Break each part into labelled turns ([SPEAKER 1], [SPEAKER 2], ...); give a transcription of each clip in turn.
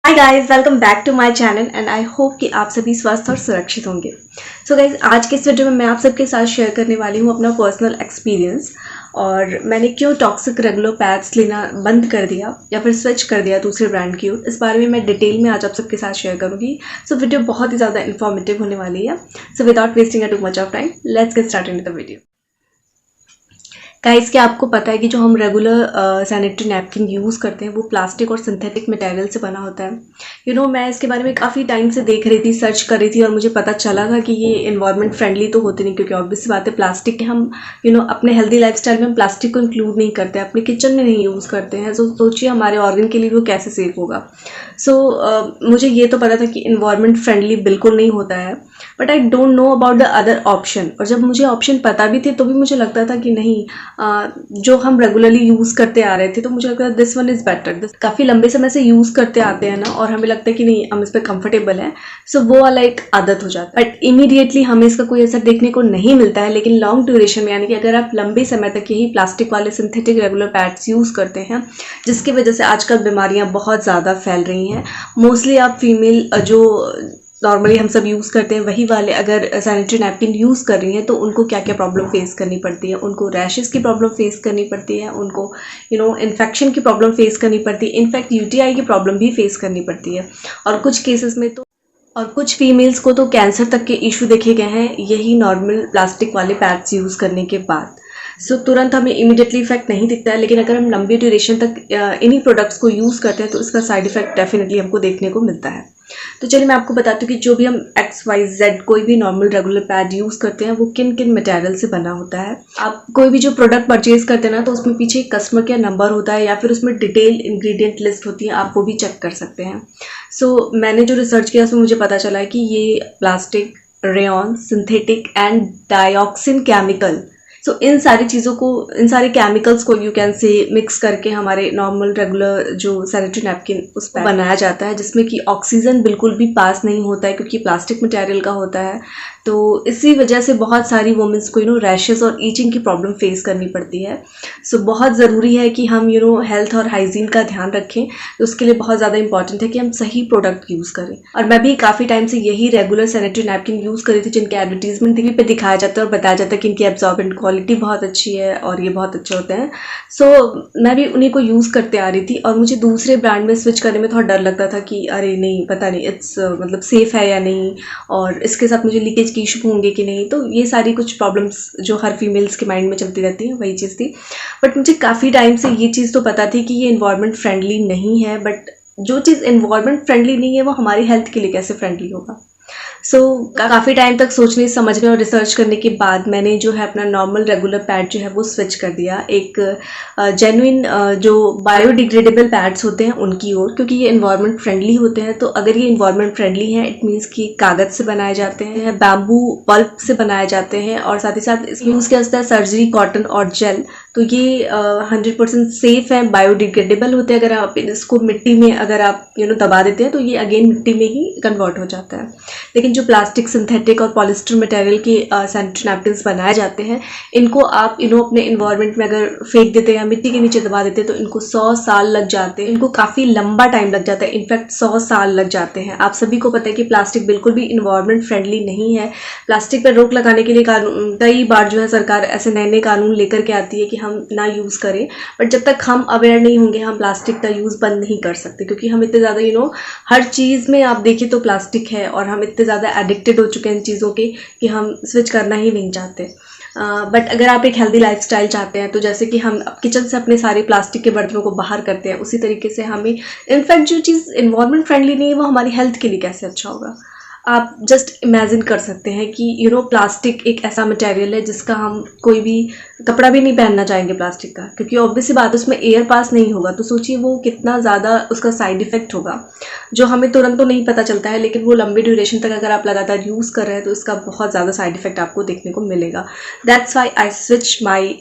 [SPEAKER 1] Hi guys, welcome back to my channel and I hope कि आप सभी स्वस्थ और सुरक्षित होंगे। सो गाइस, आज के इस वीडियो में मैं आप सबके साथ शेयर करने वाली हूँ अपना पर्सनल एक्सपीरियंस और मैंने क्यों टॉक्सिक रेगुलर पैड्स लेना बंद कर दिया या फिर स्विच कर दिया दूसरे ब्रांड की ओर। इस बारे में मैं डिटेल में आज आप सबके साथ शेयर करूँगी। सो वीडियो बहुत ही ज़्यादा इन्फॉर्मेटिव होने वाली है। So without wasting too much of time, let's get started with the video. Guys, क्या आपको पता है कि जो हम रेगुलर सैनिटरी नैपकिन यूज़ करते हैं वो प्लास्टिक और सिंथेटिक मटेरियल से बना होता है। मैं इसके बारे में काफ़ी टाइम से देख रही थी, सर्च कर रही थी और मुझे पता चला था कि ये इन्वायरमेंट फ्रेंडली तो होते नहीं, क्योंकि ऑब्वियस बात है प्लास्टिक हम अपने हेल्दी लाइफस्टाइल में हम प्लास्टिक को इंक्लूड नहीं करते, अपने किचन में नहीं यूज़ करते हैं। तो सोचिए हमारे ऑर्गन के लिए वो कैसे सेफ होगा। मुझे ये तो पता था कि इन्वायरमेंट फ्रेंडली बिल्कुल नहीं होता है, but I don't know about the other option. और जब मुझे ऑप्शन पता भी थे तो भी मुझे लगता था कि नहीं, जो हम रेगुलरली यूज़ करते आ रहे थे तो मुझे लगता है दिस वन इज़ बेटर। काफ़ी लंबे समय से यूज़ करते आते हैं ना, और हमें लगता है कि नहीं हम इस पर कंफर्टेबल हैं, सो वो वाला एक आदत हो जाता है। बट इमीडिएटली हमें इसका कोई असर देखने को नहीं मिलता है, लेकिन लॉन्ग ड्यूरेशन में, यानी कि अगर आप लंबे समय तक यही प्लास्टिक वाले सिंथेटिक रेगुलर पैड्स यूज़ करते हैं, जिसकी वजह से आजकल बीमारियां बहुत ज़्यादा फैल रही हैं। मोस्टली आप फीमेल जो नॉर्मली हम सब यूज़ करते हैं वही वाले अगर सैनिटरी नैपकिन यूज़ कर रही हैं तो उनको क्या क्या प्रॉब्लम फेस करनी पड़ती है। उनको रैशेस की प्रॉब्लम फेस करनी पड़ती है, उनको इन्फेक्शन की प्रॉब्लम फेस करनी पड़ती है, इनफैक्ट यूटीआई की प्रॉब्लम भी फेस करनी पड़ती है। और कुछ केसेस में तो और कुछ फीमेल्स को तो कैंसर तक के इशू देखे गए हैं यही नॉर्मल प्लास्टिक वाले पैड्स यूज़ करने के बाद। तुरंत हमें इमीडिएटली इफेक्ट नहीं दिखता है, लेकिन अगर हम लंबी ड्यूरेशन तक इन्हीं प्रोडक्ट्स को यूज़ करते हैं तो इसका साइड इफेक्ट डेफिनेटली हमको देखने को मिलता है। तो चलिए मैं आपको बताती हूँ कि जो भी हम XYZ कोई भी नॉर्मल रेगुलर पैड यूज़ करते हैं वो किन किन मटेरियल से बना होता है। आप कोई भी जो प्रोडक्ट परचेज करते हैं ना, तो उसमें पीछे कस्टमर केयर नंबर होता है या फिर उसमें डिटेल इंग्रेडिएंट लिस्ट होती है, आप वो भी चेक कर सकते हैं। मैंने जो रिसर्च किया उसमें मुझे पता चला है कि ये plastic, rayon, synthetic and dioxin chemical, इन सारी चीज़ों को, इन सारे केमिकल्स को यू कैन से मिक्स करके हमारे नॉर्मल रेगुलर जो सैनिटरी नैपकिन उस पर बनाया जाता है, जिसमें कि ऑक्सीजन बिल्कुल भी पास नहीं होता है क्योंकि प्लास्टिक मटेरियल का होता है। तो इसी वजह से बहुत सारी वुमेंस को रैशेस और ईचिंग की प्रॉब्लम फेस करनी पड़ती है। बहुत ज़रूरी है कि हम हेल्थ और हाइजीन का ध्यान रखें। तो उसके लिए बहुत ज़्यादा इंपॉर्टेंट है कि हम सही प्रोडक्ट यूज़ करें। और मैं भी काफ़ी टाइम से यही रेगुलर सैनिटरी नैपकिन यूज़ करी थी, जिनके एडवर्टीजमेंट टीवी पे दिखाया जाता है और बताया जाता है कि इनकी एब्जॉर्बेंट क्वालिटी बहुत अच्छी है और ये बहुत अच्छे होते हैं। मैं भी उन्हीं को यूज़ करते आ रही थी और मुझे दूसरे ब्रांड में स्विच करने में थोड़ा डर लगता था कि अरे नहीं, पता नहीं इट्स मतलब सेफ़ है या नहीं, और इसके साथ मुझे लीकेज की इशू होंगे कि नहीं। तो ये सारी कुछ प्रॉब्लम्स जो हर फीमेल्स के माइंड में चलती रहती हैं, वही चीज़ थी। बट मुझे काफ़ी टाइम से ये चीज़ तो पता थी कि ये इन्वायरमेंट फ्रेंडली नहीं है, बट जो चीज़ इन्वायरमेंट फ्रेंडली नहीं है वो हमारी हेल्थ के लिए कैसे फ्रेंडली होगा। काफ़ी टाइम तक सोचने समझने और रिसर्च करने के बाद मैंने जो है अपना नॉर्मल रेगुलर पैड जो है वो स्विच कर दिया एक जेन्युइन जो बायोडिग्रेडेबल पैड्स होते हैं उनकी ओर, क्योंकि ये इन्वायरमेंट फ्रेंडली होते हैं। तो अगर ये इन्वायरमेंट फ्रेंडली है, इट मीन्स कि कागज़ से बनाए जाते हैं, बैम्बू पल्प से बनाए जाते हैं, और साथ ही साथ इसमें यूज़ किया जाता है सर्जरी कॉटन और जेल। तो ये 100% सेफ है, बायोडिग्रेडेबल होते हैं। अगर आप इसको मिट्टी में अगर आप दबा देते हैं तो ये अगेन मिट्टी में ही कन्वर्ट हो जाता है। लेकिन जो प्लास्टिक, सिंथेटिक और पॉलिस्टर मटेरियल के सैनिटरी नैपकिन्स बनाए जाते हैं, इनको आप अपने इन्वायरमेंट में अगर फेंक देते हैं या मिट्टी के नीचे दबा देते हैं तो इनको 100 साल लग जाते हैं। इनको काफ़ी लंबा टाइम लग जाता है, इनफैक्ट 100 साल लग जाते हैं। आप सभी को पता है कि प्लास्टिक बिल्कुल भी इन्वायरमेंट फ्रेंडली नहीं है। प्लास्टिक पर रोक लगाने के लिए कई बार जो है सरकार ऐसे नए नए कानून लेकर के आती है कि हम ना यूज़ करें, बट जब तक हम अवेयर नहीं होंगे हम प्लास्टिक का यूज़ बंद नहीं कर सकते, क्योंकि हम इतने ज़्यादा हर चीज़ में आप देखिए तो प्लास्टिक है और हम इतने ज़्यादा एडिक्टेड हो चुके हैं इन चीज़ों के कि हम स्विच करना ही नहीं चाहते। बट अगर आप एक हेल्दी लाइफस्टाइल चाहते हैं तो जैसे कि हम किचन से अपने सारे प्लास्टिक के बर्तनों को बाहर करते हैं, उसी तरीके से हमें इनफैक्ट जो चीज़ इन्वायरमेंट फ्रेंडली नहीं है वो हमारी हेल्थ के लिए कैसे अच्छा होगा। आप जस्ट इमेजिन कर सकते हैं कि प्लास्टिक एक ऐसा मटेरियल है जिसका हम कोई भी कपड़ा भी नहीं पहनना चाहेंगे प्लास्टिक का, क्योंकि ऑब्वियसली बात उसमें एयर पास नहीं होगा। तो सोचिए वो कितना ज़्यादा उसका साइड इफ़ेक्ट होगा, जो हमें तुरंत तो नहीं पता चलता है, लेकिन वो लंबी ड्यूरेशन तक अगर आप लगातार यूज़ कर रहे हैं तो इसका बहुत ज़्यादा साइड इफ़ेक्ट आपको देखने को मिलेगा। That's why I switch my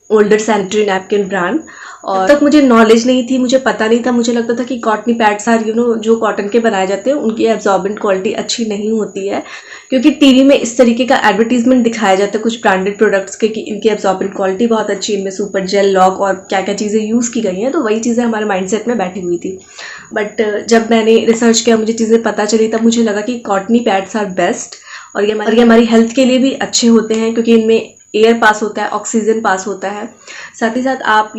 [SPEAKER 1] older sanitary napkin brand. और तब तक मुझे नॉलेज नहीं थी, मुझे पता नहीं था, मुझे लगता था कि कॉटनी पैड्स आर जो कॉटन के बनाए जाते हैं उनकी एब्जॉर्बेंट क्वालिटी अच्छी नहीं होती है, क्योंकि टीवी में इस तरीके का एडवर्टीजमेंट दिखाया जाता है कुछ ब्रांडेड प्रोडक्ट्स के कि इनकी एब्जॉर्बेंट क्वालिटी बहुत अच्छी है, इनमें सुपर जेल लॉक और क्या क्या चीज़ें यूज़ की गई हैं, तो वही चीज़ें हमारे माइंडसेट में बैठी हुई थी। बट जब मैंने रिसर्च किया, मुझे चीज़ें पता चली, तब मुझे लगा कि कॉटनी पैड्स आर बेस्ट और ये हमारी हेल्थ के लिए भी अच्छे होते हैं, क्योंकि इनमें एयर पास होता है, ऑक्सीजन पास होता है। साथ ही साथ आप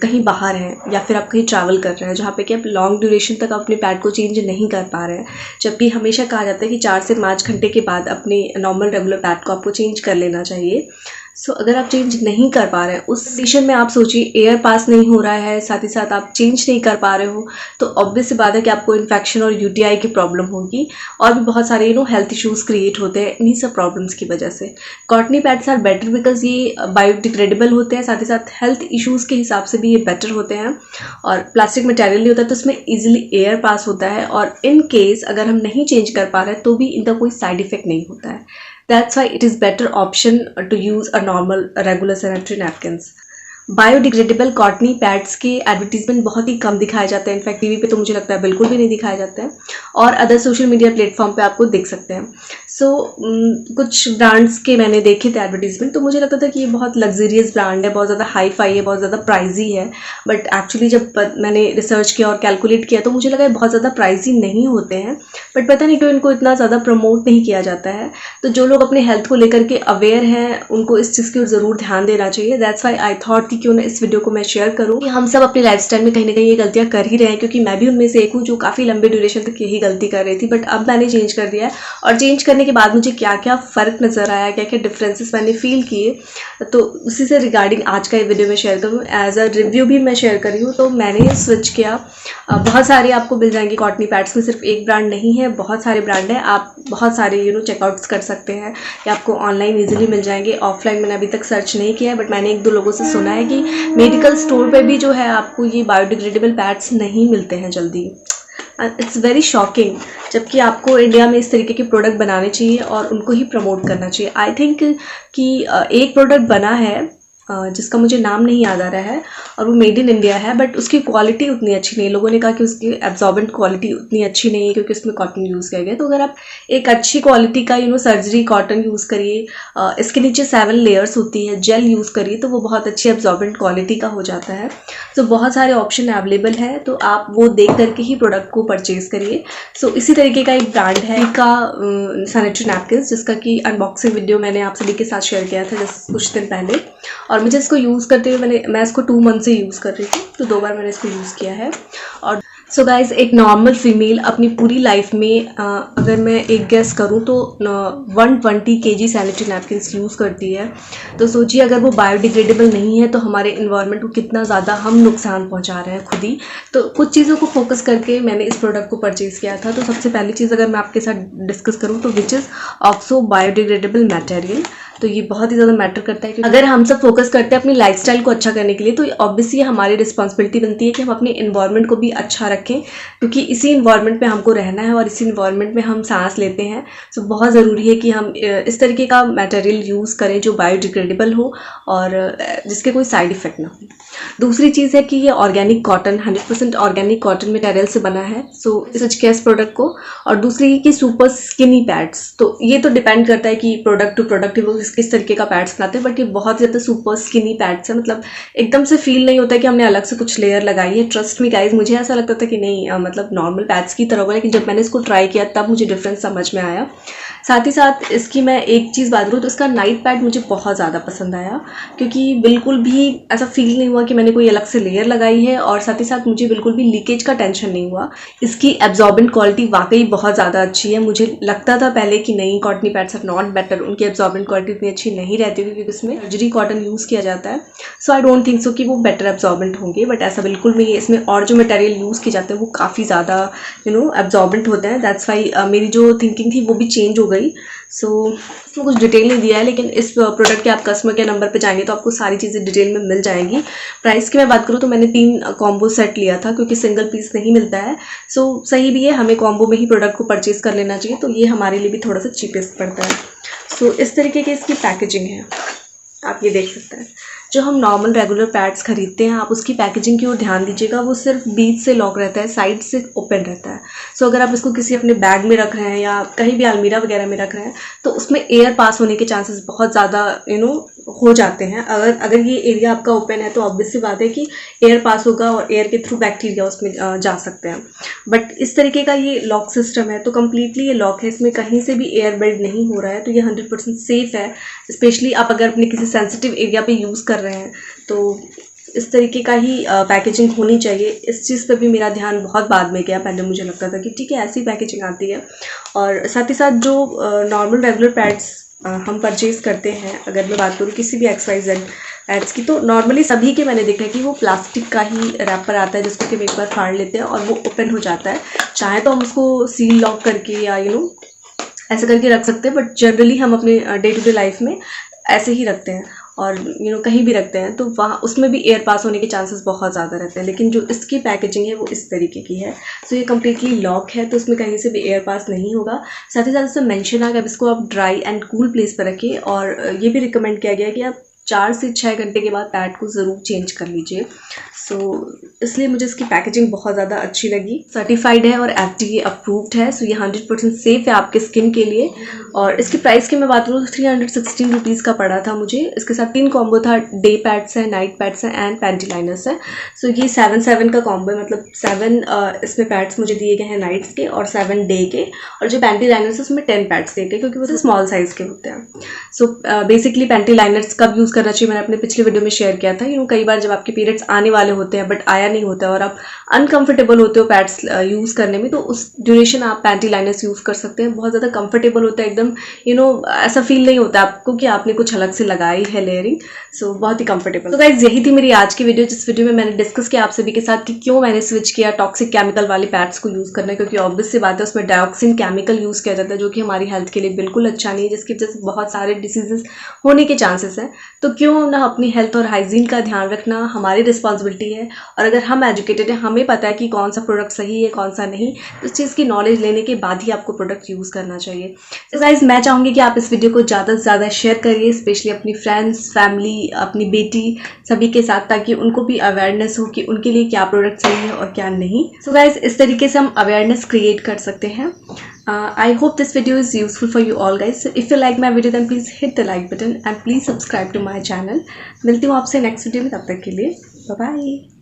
[SPEAKER 1] कहीं बाहर हैं या फिर आप कहीं ट्रैवल कर रहे हैं जहाँ पे कि आप लॉन्ग ड्यूरेशन तक अपने पैड को चेंज नहीं कर पा रहे हैं, जबकि हमेशा कहा जाता है कि 4 से 5 घंटे के बाद अपने नॉर्मल रेगुलर पैड को आपको चेंज कर लेना चाहिए। सो अगर आप चेंज नहीं कर पा रहे हैं, उस कंडीशन में आप सोचिए एयर पास नहीं हो रहा है, साथ ही साथ आप चेंज नहीं कर पा रहे हो, तो ऑब्वियस सी बात है कि आपको इन्फेक्शन और यूटीआई की प्रॉब्लम होगी और भी बहुत सारे हेल्थ इश्यूज क्रिएट होते हैं इन्हीं सब प्रॉब्लम्स की वजह से। Cotton pads are better because ये बायोडिग्रेडेबल होते हैं, साथ ही साथ हेल्थ इश्यूज़ के हिसाब से भी ये बेटर होते हैं और प्लास्टिक मटेरियल नहीं होता तो इसमें ईजिली एयर पास होता है और इन केस अगर हम नहीं चेंज कर पा रहे हैं तो भी इनका कोई साइड इफेक्ट नहीं होता है। That's why it is better option to use a normal regular sanitary napkins. Biodegradable cottony pads के एडवर्टीजमेंट बहुत ही कम दिखाए जाते हैं, इनफैक्ट टीवी पे तो मुझे लगता है बिल्कुल भी नहीं दिखाए जाते हैं और अदर सोशल मीडिया प्लेटफॉर्म पे आपको देख सकते हैं। सो कुछ ब्रांड्स के मैंने देखे थे एडवर्टीजमेंट, तो मुझे लगता था कि ये बहुत लग्जरियस ब्रांड है, बहुत ज़्यादा हाई फाई है, बहुत ज़्यादा प्राइजी है, बट एक्चुअली जब मैंने रिसर्च किया और कैलकुलेट किया तो मुझे लगा बहुत ज़्यादा प्राइजी नहीं होते हैं, बट पता नहीं क्यों इनको इतना ज़्यादा प्रमोट नहीं किया जाता है। तो जो लोग अपने हेल्थ को लेकर के अवेयर हैं उनको इस चीज़ की ओर ज़रूर ध्यान देना चाहिए। दैट्स वाई आई थॉट कि क्यों ना इस वीडियो को मैं शेयर करूं कि हम सब अपने लाइफस्टाइल में कहीं ना कहीं ये गलतियां कर ही रहे हैं, क्योंकि मैं भी उनमें से एक हूं जो काफ़ी लंबे ड्यूरेशन तक यही गलती कर रही थी, बट अब मैंने चेंज कर दिया है और चेंज करने के बाद मुझे क्या क्या फ़र्क नज़र आया, क्या क्या डिफरेंसेस मैंने फील किए, तो उसी से रिगार्डिंग आज का ये वीडियो मैं शेयर करूँ। एज अ रिव्यू भी मैं शेयर करी हूँ, तो मैंने स्विच किया। बहुत सारे आपको मिल जाएंगे कॉटनी पैड्स में, सिर्फ एक ब्रांड नहीं है, बहुत सारे ब्रांड है, आप बहुत सारे चेकआउट्स कर सकते हैं या आपको ऑनलाइन ईजिली मिल जाएंगे। ऑफलाइन मैंने अभी तक सर्च नहीं किया है, बट मैंने 1-2 लोगों से सुना है कि मेडिकल स्टोर पे भी जो है आपको ये बायोडिग्रेडेबल पैड्स नहीं मिलते हैं जल्दी। इट्स वेरी शॉकिंग, जबकि आपको इंडिया में इस तरीके के प्रोडक्ट बनाने चाहिए और उनको ही प्रमोट करना चाहिए। आई थिंक कि एक प्रोडक्ट बना है जिसका मुझे नाम नहीं याद आ रहा है और वो मेड इन इंडिया है, बट उसकी क्वालिटी उतनी अच्छी नहीं है। लोगों ने कहा कि उसकी एब्जॉर्बेंट क्वालिटी उतनी अच्छी नहीं है क्योंकि उसमें कॉटन यूज़ किया गया। तो अगर आप एक अच्छी क्वालिटी का सर्जरी कॉटन यूज़ करिए, इसके नीचे 7 लेयर्स होती है, जेल यूज़ करिए, तो वो बहुत अच्छी एब्जॉर्बेंट क्वालिटी का हो जाता है। तो बहुत सारे ऑप्शन अवेलेबल है, तो आप वो देख करके ही प्रोडक्ट को परचेज करिए। सो इसी तरीके का एक ब्रांड है का सैनिटरी नैपकिन, जिसका कि अनबॉक्सिंग वीडियो मैंने आप सभी के साथ शेयर किया था जस्ट कुछ दिन पहले, और मुझे इसको यूज़ करते हुए मैं इसको 2 मंथ से यूज़ कर रही थी, तो 2 बार मैंने इसको यूज़ किया है। और सो गाइज, एक नॉर्मल फीमेल अपनी पूरी लाइफ में अगर मैं एक गेस करूँ तो 120 kg सैनिटरी नैपकिन्स यूज़ करती है। तो सोचिए अगर वो बायोडिग्रेडेबल नहीं है तो हमारे इन्वायरमेंट को कितना ज़्यादा हम नुकसान पहुंचा रहे हैं खुद ही। तो कुछ चीज़ों को फोकस करके मैंने इस प्रोडक्ट को परचेज़ किया था। तो सबसे पहली चीज़ अगर मैं आपके साथ डिस्कस करूँ तो which is oxo biodegradable material. तो ये बहुत ही ज़्यादा मैटर करता है, क्योंकि अगर हम सब फोकस करते हैं अपनी लाइफस्टाइल को अच्छा करने के लिए, तो ऑब्वियसली हमारी रिस्पॉन्सिबिलिटी बनती है कि हम अपने इन्वायरमेंट को भी अच्छा रखें, क्योंकि इसी इन्वायरमेंट में हमको रहना है और इसी इन्वायरमेंट में हम सांस लेते हैं। तो बहुत ज़रूरी है कि हम इस तरीके का मटेरियल यूज़ करें जो बायोडिग्रेडेबल हो और जिसके कोई साइड इफ़ेक्ट ना हो। दूसरी चीज़ है कि ये organic cotton 100% organic cotton material से बना है, सो सच केस प्रोडक्ट को। और दूसरी कि सुपर स्किनी पैड्स, तो ये तो डिपेंड करता है कि प्रोडक्ट टू प्रोडक्ट वो किस तरीके का पैड्स बनाते हैं, बट ये बहुत ज़्यादा सुपर स्किनी पैड्स है, मतलब एकदम से फील नहीं होता है कि हमने अलग से कुछ लेयर लगाई है। ट्रस्ट मी गाइज, मुझे ऐसा लगता था कि नहीं मतलब नॉर्मल पैड्स की तरह होगा, लेकिन जब मैंने इसको ट्राई किया तब मुझे डिफरेंस समझ में आया। साथ ही साथ इसकी मैं एक चीज़ बात करूँ तो इसका नाइट पैड मुझे बहुत ज़्यादा पसंद आया, क्योंकि बिल्कुल भी ऐसा फील नहीं हुआ कि मैंने कोई अलग से लेयर लगाई है, और साथ ही साथ मुझे बिल्कुल भी लीकेज का टेंशन नहीं हुआ। इसकी एब्जॉर्बेंट क्वालिटी वाकई बहुत ज़्यादा अच्छी है। मुझे लगता था पहले कि नहीं, cotton pads are not better, उनकी एब्जॉर्बेंट क्वालिटी इतनी अच्छी नहीं रहती क्योंकि उसमें सर्जरी कॉटन यूज़ किया जाता है। सो आई डोंट थिंक सो कि वो बेटर एब्जॉर्बेंट होंगे, बट ऐसा बिल्कुल नहीं है। इसमें और जो मटेरियल यूज़ किए जाते हैं वो काफ़ी ज़्यादा एब्जॉर्बेंट होते हैं। दैट्स वाई मेरी जो थिंकिंग थी वो भी चेंज हो गई। सो इसमें कुछ डिटेल नहीं दिया है, लेकिन इस प्रोडक्ट के आप कस्टमर के नंबर पे जाएंगे तो आपको सारी चीज़ें डिटेल में मिल जाएंगी। प्राइस की मैं बात करूँ तो मैंने 3 कॉम्बो सेट लिया था, क्योंकि सिंगल पीस नहीं मिलता है। सो सही भी है, हमें कॉम्बो में ही प्रोडक्ट को परचेज कर लेना चाहिए, तो ये हमारे लिए भी थोड़ा सा चीपेस्ट पड़ता है। सो इस तरीके की इसकी पैकेजिंग है, आप ये देख सकते हैं। जो हम नॉर्मल रेगुलर पैड्स खरीदते हैं, आप उसकी पैकेजिंग की ओर ध्यान दीजिएगा, वो सिर्फ बीच से लॉक रहता है, साइड से ओपन रहता है। सो अगर आप इसको किसी अपने बैग में रख रहे हैं या कहीं भी अलमीरा वगैरह में रख रहे हैं तो उसमें एयर पास होने के चांसेस बहुत ज़्यादा हो जाते हैं। अगर ये एरिया आपका ओपन है तो ऑब्वियस सी बात है कि एयर पास होगा और एयर के थ्रू बैक्टीरिया उसमें जा सकते हैं। बट इस तरीके का ये लॉक सिस्टम है तो कम्प्लीटली ये लॉक है, इसमें कहीं से भी एयर बिल्ड नहीं हो रहा है, तो ये 100% सेफ़ है। स्पेशली आप अगर अपने किसी सेंसिटिव एरिया पे यूज़ कर रहे हैं तो इस तरीके का ही पैकेजिंग होनी चाहिए। इस चीज़ पे भी मेरा ध्यान बहुत बाद में गया, पहले मुझे लगता था कि ठीक है ऐसी पैकेजिंग आती है। और साथ ही साथ जो नॉर्मल रेगुलर पैड्स हम परचेज़ करते हैं, अगर मैं बात करूँ किसी भी XYZ पैड्स की, तो नॉर्मली सभी के मैंने देखा है कि वो प्लास्टिक का ही रैपर आता है जिसको कि हम एक बार फाड़ लेते हैं और वो ओपन हो जाता है। चाहे तो हम उसको सील लॉक करके या ऐसे करके रख सकते हैं, बट जनरली हम अपने डे टू डे लाइफ में ऐसे ही रखते हैं और कहीं भी रखते हैं तो वहाँ उसमें भी एयर पास होने के चांसेस बहुत ज़्यादा रहते हैं। लेकिन जो इसकी पैकेजिंग है वो इस तरीके की है, सो ये कम्प्लीटली लॉक है तो इसमें कहीं से भी एयर पास नहीं होगा। साथ ही साथ इसमें मेंशन है कि अब इसको आप ड्राई एंड कूल प्लेस पर रखिए और ये भी रिकमेंड किया गया है कि आप 4 से 6 घंटे के बाद पैड को ज़रूर चेंज कर लीजिए। सो इसलिए मुझे इसकी पैकेजिंग बहुत ज़्यादा अच्छी लगी। सर्टिफाइड है और FDA अप्रूव्ड है, सो ये 100% सेफ़ है आपके स्किन के लिए। और इसकी प्राइस की मैं बात करूँ तो 316 रुपीज़ का पड़ा था मुझे। इसके साथ 3 कॉम्बो था, डे पैड्स है, नाइट पैड्स है एंड पैंटी लाइनर्स है। सो ये 7 का कॉम्बो है, मतलब 7 इसमें पैड्स मुझे दिए गए हैं नाइट्स के और 7 डे के, और जो पैंटी लाइनर्स है उसमें 10 पैड्स दिए गए क्योंकि वो स्मॉल साइज़ के होते हैं। सो बेसिकली पैंटी लाइनर्स कब यूज़ करना चाहिए मैंने अपने पिछले वीडियो में शेयर किया था। कई बार जब आपके पीरियड्स आने वाले होते हैं बट आया नहीं होता है और आप अनकंफर्टेबल होते हो पैड्स यूज़ करने में, तो उस ड्यूरेशन आप पैंटी लाइनर्स यूज़ कर सकते हैं। बहुत ज़्यादा कंफर्टेबल होता है एकदम, ऐसा फील नहीं होता आपको कि आपने कुछ अलग से लगाई है लेयरिंग। सो बहुत ही कंफर्टेबल। तो गाइस यही थी मेरी आज की वीडियो, जिस वीडियो में मैंने डिस्कस किया आप सभी के साथ कि क्यों मैंने स्विच किया टॉक्सिक केमिकल वाले पैड्स को यूज़ करना, क्योंकि ऑब्वियस सी बात है उसमें डायोक्सिन केमिकल यूज़ किया जाता है जो कि हमारी हेल्थ के लिए बिल्कुल अच्छा नहीं है, जिसकी वजह से बहुत सारे डिसीजेस होने के चांसेस हैं। तो क्यों ना अपनी हेल्थ और हाइजीन का ध्यान रखना हमारी रिस्पॉन्सिबिलिटी है, और अगर हम एजुकेटेड हैं, हमें पता है कि कौन सा प्रोडक्ट सही है कौन सा नहीं, उस चीज़ की नॉलेज लेने के बाद ही आपको प्रोडक्ट यूज़ करना चाहिए। तो गाइस मैं चाहूँगी कि आप इस वीडियो को ज़्यादा से ज़्यादा शेयर करिए, स्पेशली अपनी फ्रेंड्स, फैमिली, अपनी बेटी, सभी के साथ, ताकि उनको भी अवेयरनेस हो कि उनके लिए क्या प्रोडक्ट सही है और क्या नहीं। सो गाइस इस तरीके से हम अवेयरनेस क्रिएट कर सकते हैं। I hope this video is useful for you all guys. So if you like my video then please hit the like button and please subscribe to my channel. मिलती हूँ आपसे नेक्स्ट वीडियो में, तब तक के लिए बाय बाय।